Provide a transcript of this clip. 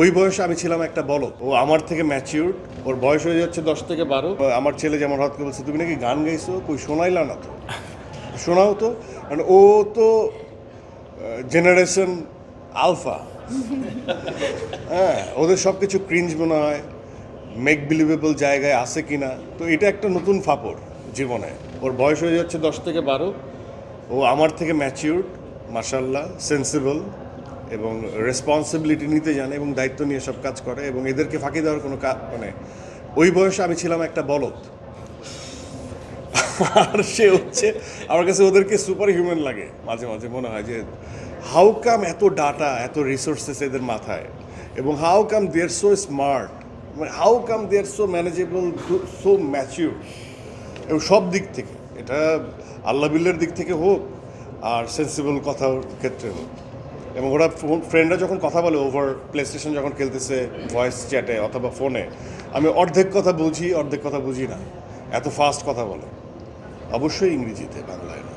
ওই বয়সে আমি ছিলাম একটা বলদ। ও আমার থেকে ম্যাচিউরড, ওর বয়স হয়ে যাচ্ছে 10 থেকে 12। আমার ছেলে যেমন হঠাৎ করে বলছে, তুমি নাকি গান গাইছো, কই শোনাইলা না তো, শোনাও তো। কারণ ও তো জেনারেশন আলফা। হ্যাঁ, ওদের সব কিছু ক্রিঞ্জ মনে হয়, মেক বিলিভেবল জায়গায় আছে কিনা। তো এটা একটা নতুন ফাপড় জীবনে। ওর বয়স হয়ে যাচ্ছে 10 থেকে 12। ও আমার থেকে ম্যাচিউরড, মাশাল্লাহ, সেন্সিবল এবং রেসপন্সিবিলিটি নিতে জানে এবং দায়িত্ব নিয়ে সব কাজ করে এবং এদেরকে ফাঁকি দেওয়ার কোনো মানে ওই বয়সে আমি ছিলাম একটা বলদ। আর সে হচ্ছে, আমার কাছে ওদেরকে সুপার হিউম্যান লাগে। মাঝে মাঝে মনে হয় যে হাউ কাম এত ডাটা, এত রিসোর্সেস এদের মাথায়, এবং how come they are so smart, মানে how come they are so manageable, so mature, এবং সব দিক থেকে, এটা আল্লাহ বিল্লার দিক থেকে হোক আর সেন্সিবল কথার ক্ষেত্রে হোক। এবং ওরা ফ্রেন্ডরা যখন কথা বলে ওভার প্লে স্টেশন যখন খেলতেছে ভয়েস চ্যাটে অথবা ফোনে, আমি অর্ধেক কথা বুঝি, অর্ধেক কথা বুঝি না, এত ফাস্ট কথা বলে। অবশ্যই ইংরেজিতে, বাংলায় না।